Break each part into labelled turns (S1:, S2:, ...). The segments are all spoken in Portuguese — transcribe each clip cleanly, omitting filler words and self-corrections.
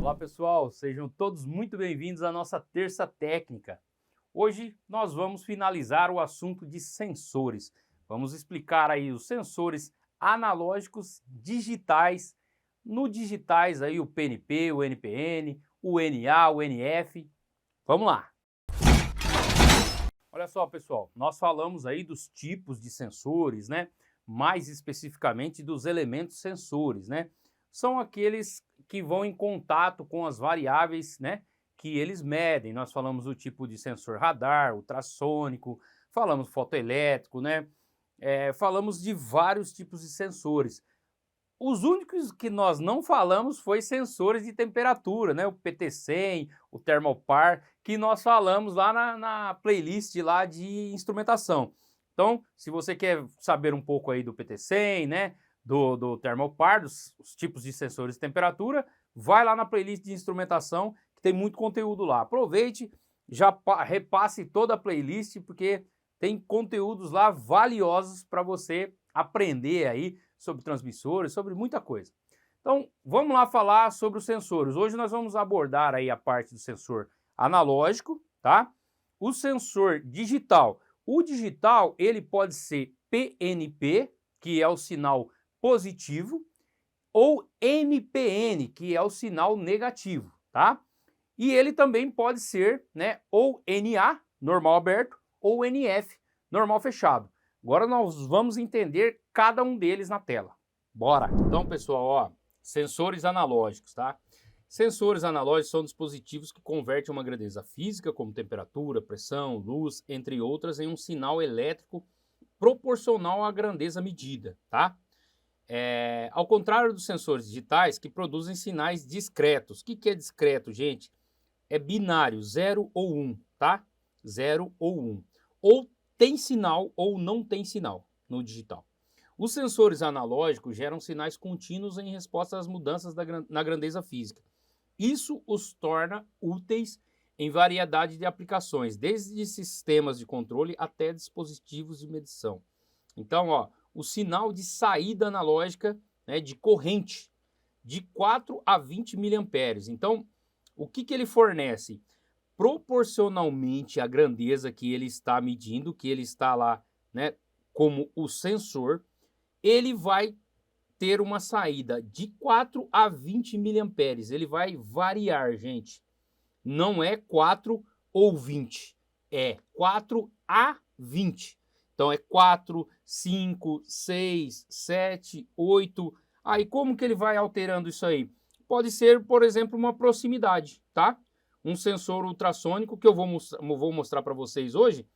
S1: Olá pessoal, sejam todos muito bem-vindos à nossa terça técnica. Hoje nós vamos finalizar o assunto de sensores. Vamos explicar aí os sensores analógicos digitais. No digitais aí o PNP, o NPN, o NA, o NF. Vamos lá! Olha só pessoal, nós falamos aí dos tipos de sensores, né? Mais especificamente dos elementos sensores, né? São aqueles que vão em contato com as variáveis, né, que eles medem. Nós falamos do tipo de sensor radar, ultrassônico, falamos fotoelétrico, né, falamos de vários tipos de sensores. Os únicos que nós não falamos foi sensores de temperatura, né, o PT100, o Thermalpar, que nós falamos lá na playlist lá de instrumentação. Então, se você quer saber um pouco aí do PT100, né, do Thermalpar, dos tipos de sensores de temperatura, vai lá na playlist de instrumentação, que tem muito conteúdo lá. Aproveite, já repasse toda a playlist, porque tem conteúdos lá valiosos para você aprender aí sobre transmissores, sobre muita coisa. Então, vamos lá falar sobre os sensores. Hoje nós vamos abordar aí a parte do sensor analógico, tá? O sensor digital. O digital, ele pode ser PNP, que é o sinal positivo, ou NPN, que é o sinal negativo, tá? E ele também pode ser, né, ou NA, normal aberto, ou NF, normal fechado. Agora nós vamos entender cada um deles na tela. Bora! Então, pessoal, ó, sensores analógicos, tá? Sensores analógicos são dispositivos que convertem uma grandeza física, como temperatura, pressão, luz, entre outras, em um sinal elétrico proporcional à grandeza medida, tá? Ao contrário dos sensores digitais, que produzem sinais discretos. O que é discreto, gente? É binário, 0 ou 1, tá? 0 ou 1. Ou tem sinal ou não tem sinal no digital. Os sensores analógicos geram sinais contínuos em resposta às mudanças na grandeza física. Isso os torna úteis em variedade de aplicações, desde sistemas de controle até dispositivos de medição. Então, ó, o sinal de saída analógica, né, de corrente de 4 a 20 miliamperes. Então, o que ele fornece? Proporcionalmente à grandeza que ele está medindo, que ele está lá, né, como o sensor, ele vai ter uma saída de 4 a 20 miliamperes. Ele vai variar, gente. Não é 4 ou 20, é 4 a 20. Então é 4, 5, 6, 7, 8. Aí como que ele vai alterando isso aí? Pode ser, por exemplo, uma proximidade, tá? Um sensor ultrassônico que eu vou mostrar para vocês hoje,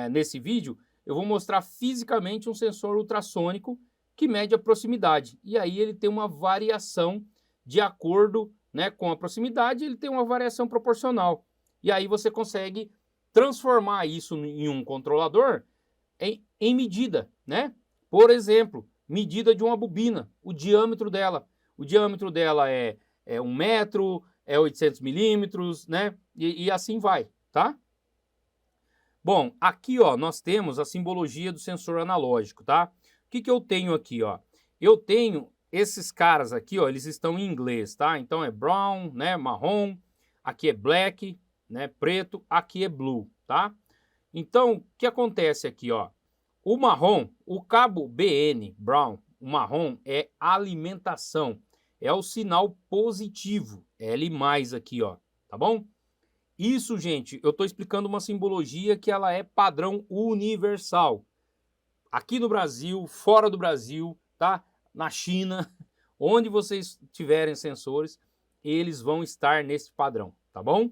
S1: nesse vídeo, eu vou mostrar fisicamente um sensor ultrassônico que mede a proximidade. E aí ele tem uma variação de acordo, né, com a proximidade, ele tem uma variação proporcional. E aí você consegue transformar isso em um controlador em medida, né? Por exemplo, medida de uma bobina, o diâmetro dela. O diâmetro dela é 1 metro, é 800 milímetros, né? E assim vai, tá? Bom, aqui ó, nós temos a simbologia do sensor analógico, tá? O que eu tenho aqui, ó? Eu tenho esses caras aqui, ó, eles estão em inglês, tá? Então é brown, né, marrom, aqui é black, né, preto, aqui é blue, tá? Então, o que acontece aqui, ó? O marrom, o cabo BN, brown, o marrom é alimentação, é o sinal positivo, L+, aqui, ó, tá bom? Isso, gente, eu tô explicando uma simbologia que ela é padrão universal. Aqui no Brasil, fora do Brasil, tá? Na China, onde vocês tiverem sensores, eles vão estar nesse padrão, tá bom?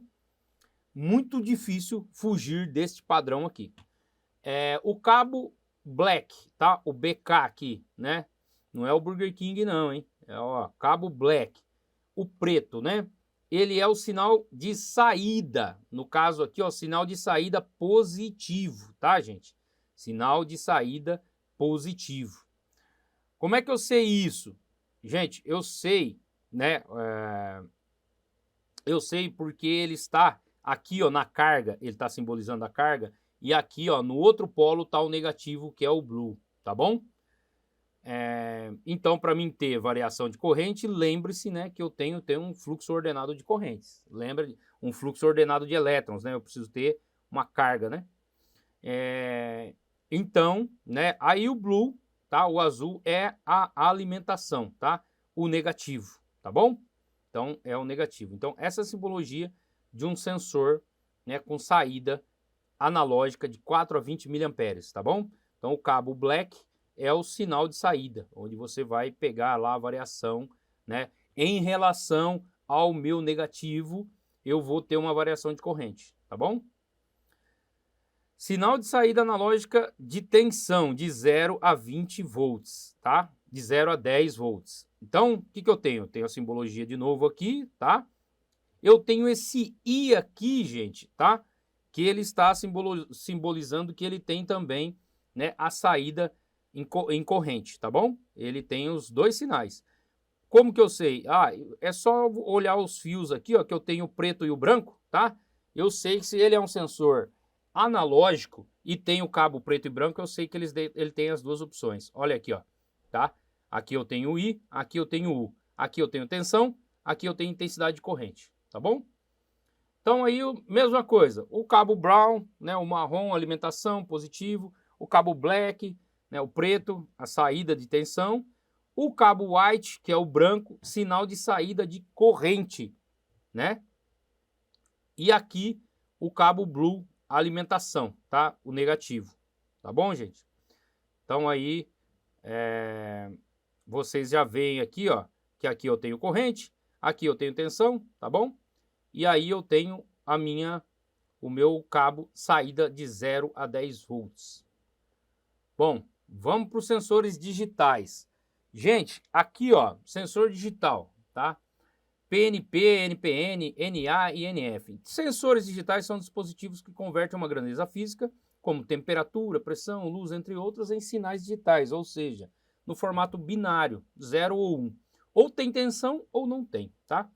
S1: Muito difícil fugir deste padrão aqui. O cabo black, tá? O BK aqui, né? Não é o Burger King não, hein? É o cabo black. O preto, né? Ele é o sinal de saída. No caso aqui, ó, sinal de saída positivo, tá, gente? Sinal de saída positivo. Como é que eu sei isso? Gente, eu sei, né? Eu sei porque ele está aqui, ó, na carga, ele está simbolizando a carga, e aqui, ó, no outro polo está o negativo, que é o blue, tá bom? Então, para mim ter variação de corrente, lembre-se, né, que eu tenho um fluxo ordenado de correntes. Lembra? Um fluxo ordenado de elétrons, né? Eu preciso ter uma carga, né? Então, né, aí o blue, tá? O azul é a alimentação, tá? O negativo, tá bom? Então, é o negativo. Então, essa é a simbologia de um sensor, né, com saída analógica de 4 a 20 miliamperes, tá bom? Então, o cabo black é o sinal de saída, onde você vai pegar lá a variação, né? Em relação ao meu negativo, eu vou ter uma variação de corrente, tá bom? Sinal de saída analógica de tensão de 0 a 20 volts, tá? De 0 a 10 volts. Então, o que eu tenho? Eu tenho a simbologia de novo aqui, tá? Eu tenho esse I aqui, gente, tá? Que ele está simbolizando que ele tem também, né, a saída em corrente, tá bom? Ele tem os dois sinais. Como que eu sei? É só olhar os fios aqui, ó, que eu tenho o preto e o branco, tá? Eu sei que se ele é um sensor analógico e tem o cabo preto e branco, eu sei que ele tem as duas opções. Olha aqui, ó, tá? Aqui eu tenho o I, aqui eu tenho o U. Aqui eu tenho tensão, aqui eu tenho intensidade de corrente, tá bom? Então aí, mesma coisa, o cabo brown, né, o marrom, alimentação, positivo, o cabo black, né, o preto, a saída de tensão, o cabo white, que é o branco, sinal de saída de corrente, né? E aqui o cabo blue, alimentação, tá? O negativo, tá bom, gente? Então aí, vocês já veem aqui, ó, que aqui eu tenho corrente, aqui eu tenho tensão, tá bom? E aí eu tenho o meu cabo saída de 0 a 10 volts. Bom, vamos para os sensores digitais. Gente, aqui ó, sensor digital, tá? PNP, NPN, NA e NF. Sensores digitais são dispositivos que convertem uma grandeza física, como temperatura, pressão, luz, entre outros, em sinais digitais, ou seja, no formato binário, 0 ou 1. Ou tem tensão ou não tem, tá?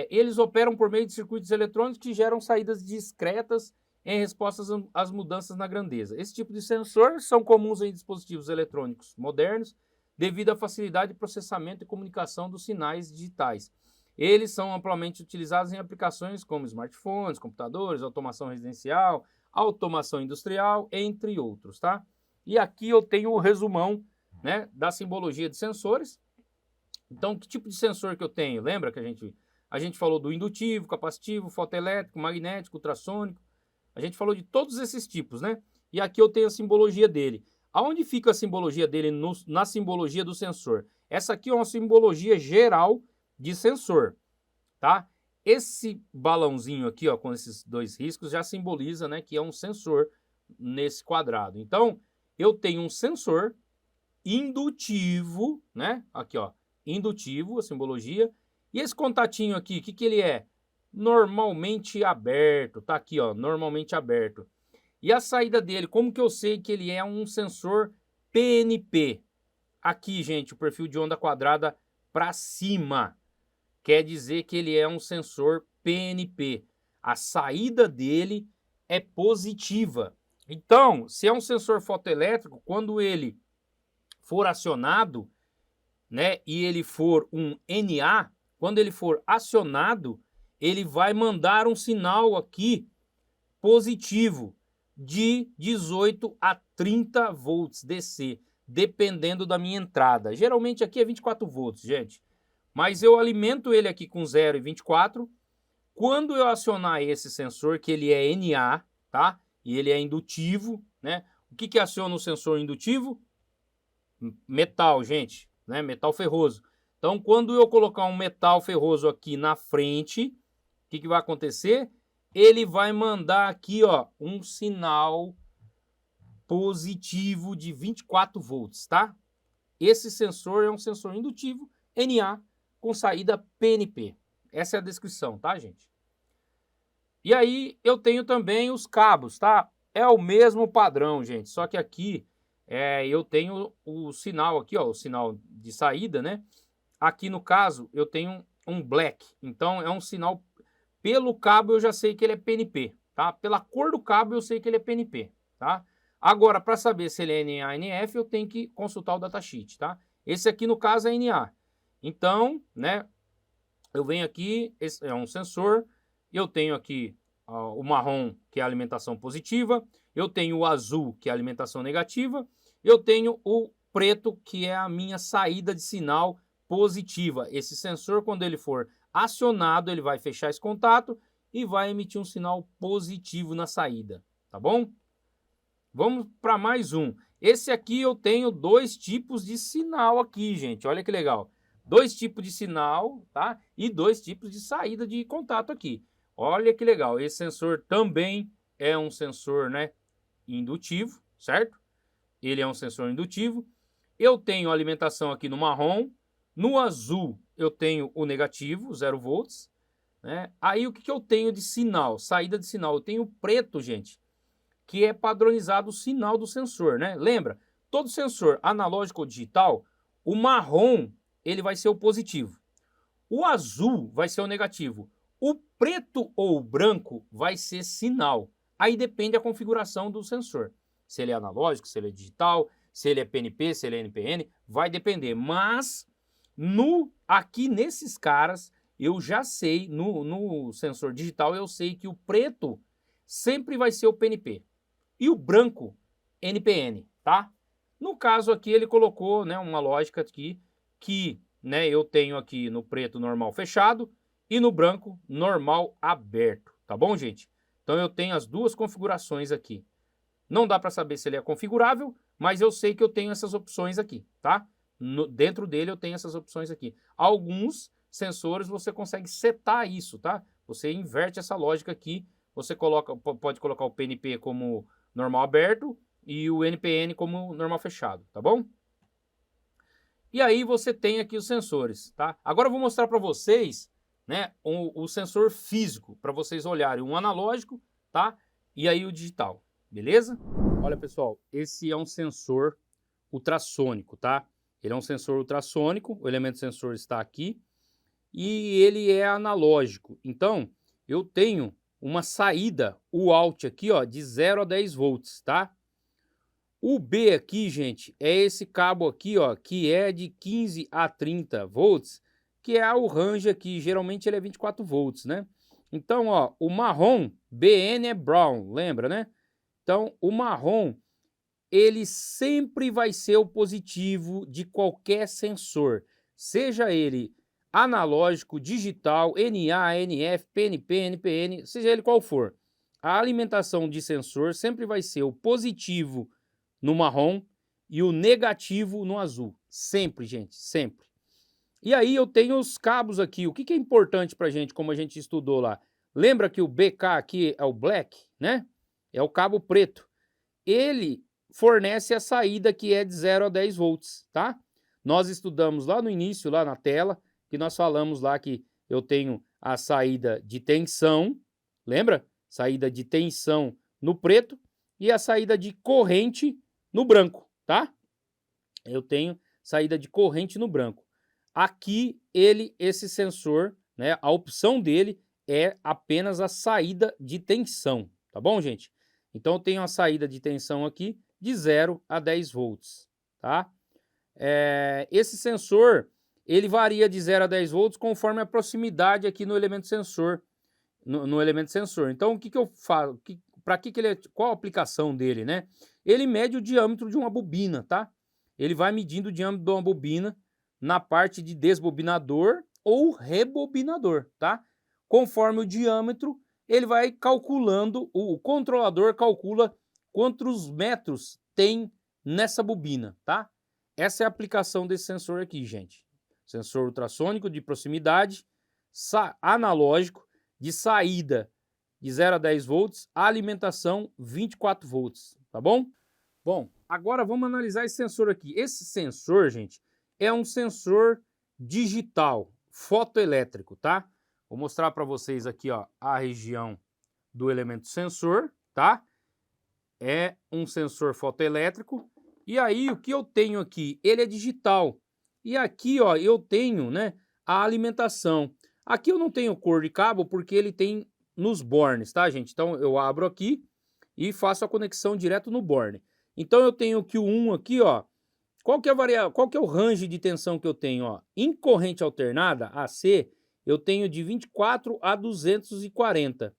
S1: Eles operam por meio de circuitos eletrônicos que geram saídas discretas em resposta às mudanças na grandeza. Esse tipo de sensor são comuns em dispositivos eletrônicos modernos devido à facilidade de processamento e comunicação dos sinais digitais. Eles são amplamente utilizados em aplicações como smartphones, computadores, automação residencial, automação industrial, entre outros, tá? E aqui eu tenho o resumão, né, da simbologia de sensores. Então, que tipo de sensor que eu tenho? Lembra que a gente falou do indutivo, capacitivo, fotoelétrico, magnético, ultrassônico. A gente falou de todos esses tipos, né? E aqui eu tenho a simbologia dele. Aonde fica a simbologia dele na simbologia do sensor? Essa aqui é uma simbologia geral de sensor, tá? Esse balãozinho aqui, ó, com esses dois riscos, já simboliza, né, que é um sensor nesse quadrado. Então, eu tenho um sensor indutivo, né? Aqui, ó, indutivo, a simbologia. E esse contatinho aqui, o que ele é? Normalmente aberto, tá aqui, ó, normalmente aberto. E a saída dele, como que eu sei que ele é um sensor PNP? Aqui, gente, o perfil de onda quadrada para cima. Quer dizer que ele é um sensor PNP. A saída dele é positiva. Então, se é um sensor fotoelétrico, quando ele for acionado, né, e ele for um NA, quando ele for acionado, ele vai mandar um sinal aqui positivo de 18 a 30 volts DC, dependendo da minha entrada. Geralmente aqui é 24 volts, gente. Mas eu alimento ele aqui com 0 e 24. Quando eu acionar esse sensor, que ele é NA, tá? E ele é indutivo, né? O que aciona o sensor indutivo? Metal, gente, né? Metal ferroso. Então, quando eu colocar um metal ferroso aqui na frente, o que vai acontecer? Ele vai mandar aqui, ó, um sinal positivo de 24 volts, tá? Esse sensor é um sensor indutivo NA com saída PNP. Essa é a descrição, tá, gente? E aí eu tenho também os cabos, tá? É o mesmo padrão, gente, só que aqui eu tenho o sinal aqui, ó, o sinal de saída, né? Aqui no caso eu tenho um black, então é um sinal, pelo cabo eu já sei que ele é PNP, tá? Pela cor do cabo eu sei que ele é PNP, tá? Agora, para saber se ele é NA, NF, eu tenho que consultar o datasheet, tá? Esse aqui, no caso, é NA. Então, né, eu venho aqui, esse é um sensor, eu tenho aqui o marrom, que é a alimentação positiva, eu tenho o azul, que é a alimentação negativa, eu tenho o preto, que é a minha saída de sinal positiva. Esse sensor, quando ele for acionado, ele vai fechar esse contato e vai emitir um sinal positivo na saída, tá bom? Vamos para mais um. Esse aqui eu tenho dois tipos de sinal aqui, gente. Olha que legal. Dois tipos de sinal, tá? E dois tipos de saída de contato aqui. Olha que legal. Esse sensor também é um sensor, né, indutivo, certo? Ele é um sensor indutivo. Eu tenho alimentação aqui no marrom. No azul eu tenho o negativo, 0 volts. Né? Aí o que eu tenho de sinal? Saída de sinal. Eu tenho o preto, gente, que é padronizado o sinal do sensor, né? Lembra? Todo sensor analógico ou digital, o marrom, ele vai ser o positivo. O azul vai ser o negativo. O preto ou o branco vai ser sinal. Aí depende da configuração do sensor. Se ele é analógico, se ele é digital, se ele é PNP, se ele é NPN, vai depender. Mas aqui nesses caras, eu já sei, no sensor digital, eu sei que o preto sempre vai ser o PNP. E o branco, NPN, tá? No caso aqui, ele colocou, né, uma lógica aqui que, né, eu tenho aqui no preto normal fechado e no branco normal aberto, tá bom, gente? Então eu tenho as duas configurações aqui. Não dá para saber se ele é configurável, mas eu sei que eu tenho essas opções aqui, tá? Dentro dele eu tenho essas opções aqui. Alguns sensores você consegue setar isso, tá? Você inverte essa lógica aqui, você pode colocar o PNP como normal aberto e o NPN como normal fechado, tá bom? E aí você tem aqui os sensores, tá? Agora eu vou mostrar para vocês, né, o sensor físico, para vocês olharem um analógico, tá? E aí o digital, beleza? Olha, pessoal, esse é um sensor ultrassônico, tá? Ele é um sensor ultrassônico, o elemento sensor está aqui e ele é analógico. Então, eu tenho uma saída, o out aqui, ó, de 0 a 10 volts, tá? O B aqui, gente, é esse cabo aqui, ó, que é de 15 a 30 volts, que é o range aqui, geralmente ele é 24 volts, né? Então, ó, o marrom, BN é brown, lembra, né? Então, o marrom, ele sempre vai ser o positivo de qualquer sensor, seja ele analógico, digital, NA, NF, PNP, NPN, seja ele qual for. A alimentação de sensor sempre vai ser o positivo no marrom e o negativo no azul. Sempre, gente, sempre. E aí eu tenho os cabos aqui. O que é importante pra gente, como a gente estudou lá? Lembra que o BK aqui é o black, né? É o cabo preto. Ele fornece a saída que é de 0 a 10 volts, tá? Nós estudamos lá no início, lá na tela, que nós falamos lá que eu tenho a saída de tensão, lembra? Saída de tensão no preto e a saída de corrente no branco, tá? Eu tenho saída de corrente no branco. Aqui, esse sensor, né, a opção dele é apenas a saída de tensão, tá bom, gente? Então, eu tenho a saída de tensão aqui de 0 a 10 volts, tá? Esse sensor, ele varia de 0 a 10 volts conforme a proximidade aqui no elemento sensor, no elemento sensor. Então, o que eu faço? Qual a aplicação dele, né? Ele mede o diâmetro de uma bobina, tá? Ele vai medindo o diâmetro de uma bobina na parte de desbobinador ou rebobinador, tá? Conforme o diâmetro, ele vai calculando, o controlador calcula quantos metros tem nessa bobina, tá? Essa é a aplicação desse sensor aqui, gente. Sensor ultrassônico de proximidade, analógico, de saída de 0 a 10 volts, alimentação 24 volts, tá bom? Bom, agora vamos analisar esse sensor aqui. Esse sensor, gente, é um sensor digital, fotoelétrico, tá? Vou mostrar para vocês aqui, ó, a região do elemento sensor, tá? É um sensor fotoelétrico. E aí, o que eu tenho aqui? Ele é digital. E aqui, ó, eu tenho, né, a alimentação. Aqui eu não tenho cor de cabo porque ele tem nos bornes, tá, gente? Então, eu abro aqui e faço a conexão direto no borne. Então eu tenho que o 1 aqui, ó, qual que é a variável, qual que é o range de tensão que eu tenho, ó? Em corrente alternada, AC, eu tenho de 24 a 240.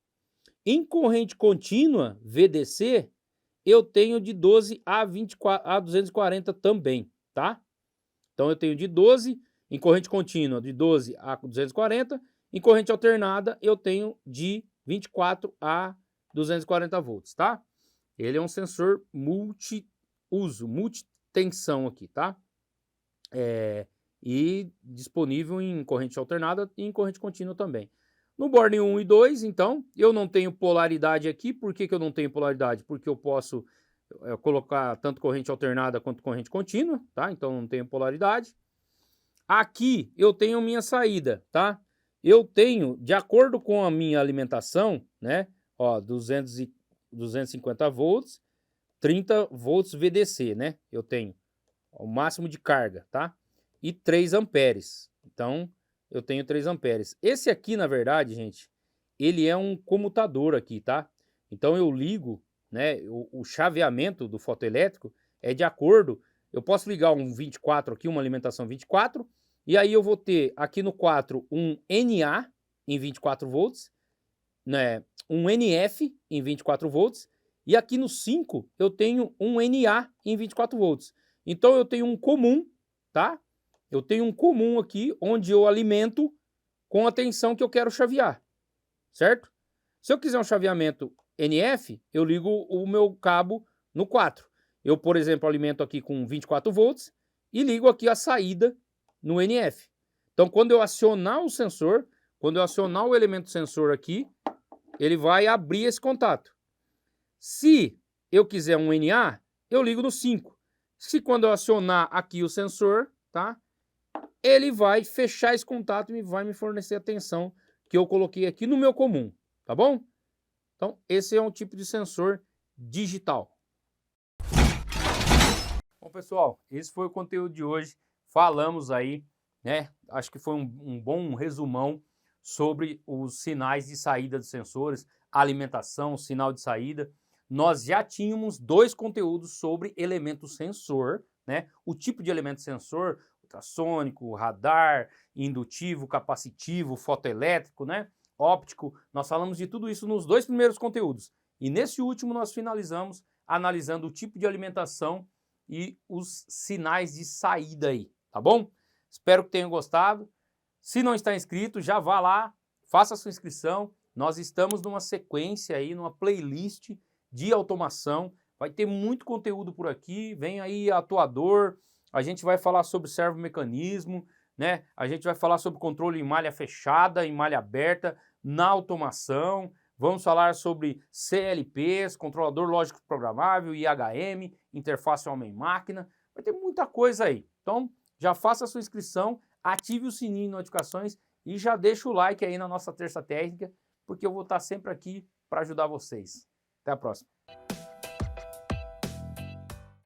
S1: Em corrente contínua, VDC, eu tenho de 12 a 240 também, tá? Então eu tenho de 12, em corrente contínua, de 12 a 240, em corrente alternada, eu tenho de 24 a 240 volts, tá? Ele é um sensor multi-uso, multitensão aqui, tá? E disponível em corrente alternada e em corrente contínua também. No borne 1 e 2, então, eu não tenho polaridade aqui. Por que eu não tenho polaridade? Porque eu posso colocar tanto corrente alternada quanto corrente contínua, tá? Então não tenho polaridade. Aqui eu tenho minha saída, tá? Eu tenho, de acordo com a minha alimentação, né? Ó, 250 volts, 30 volts VDC, né? Eu tenho o máximo de carga, tá? E 3 amperes. Então, eu tenho 3 amperes. Esse aqui, na verdade, gente, ele é um comutador aqui, tá? Então, eu ligo, né? O chaveamento do fotoelétrico é de acordo. Eu posso ligar um 24 aqui, uma alimentação 24, e aí eu vou ter aqui no 4 um NA em 24 volts, né? Um NF em 24 volts, e aqui no 5 eu tenho um NA em 24 volts. Então, eu tenho um comum, tá? Eu tenho um comum aqui, onde eu alimento com a tensão que eu quero chavear, certo? Se eu quiser um chaveamento NF, eu ligo o meu cabo no 4. Eu, por exemplo, alimento aqui com 24 volts e ligo aqui a saída no NF. Então, quando eu acionar o sensor, quando eu acionar o elemento sensor aqui, ele vai abrir esse contato. Se eu quiser um NA, eu ligo no 5. Se quando eu acionar aqui o sensor, tá? Ele vai fechar esse contato e vai me fornecer a tensão que eu coloquei aqui no meu comum, tá bom? Então, esse é um tipo de sensor digital. Bom, pessoal, esse foi o conteúdo de hoje. Falamos aí, né? Acho que foi um bom resumão sobre os sinais de saída dos sensores, alimentação, sinal de saída. Nós já tínhamos 2 conteúdos sobre elemento sensor, né? O tipo de elemento sensor, ultrassônico, radar, indutivo, capacitivo, fotoelétrico, né? Óptico. Nós falamos de tudo isso nos 2 primeiros conteúdos. E nesse último nós finalizamos analisando o tipo de alimentação e os sinais de saída aí, tá bom? Espero que tenham gostado. Se não está inscrito, já vá lá, faça a sua inscrição. Nós estamos numa sequência aí, numa playlist de automação. Vai ter muito conteúdo por aqui. Vem aí atuador, a gente vai falar sobre servomecanismo, né? A gente vai falar sobre controle em malha fechada, em malha aberta, na automação. Vamos falar sobre CLPs, controlador lógico programável, IHM, interface homem-máquina. Vai ter muita coisa aí. Então, já faça a sua inscrição, ative o sininho de notificações e já deixa o like aí na nossa terça técnica, porque eu vou estar sempre aqui para ajudar vocês. Até a próxima.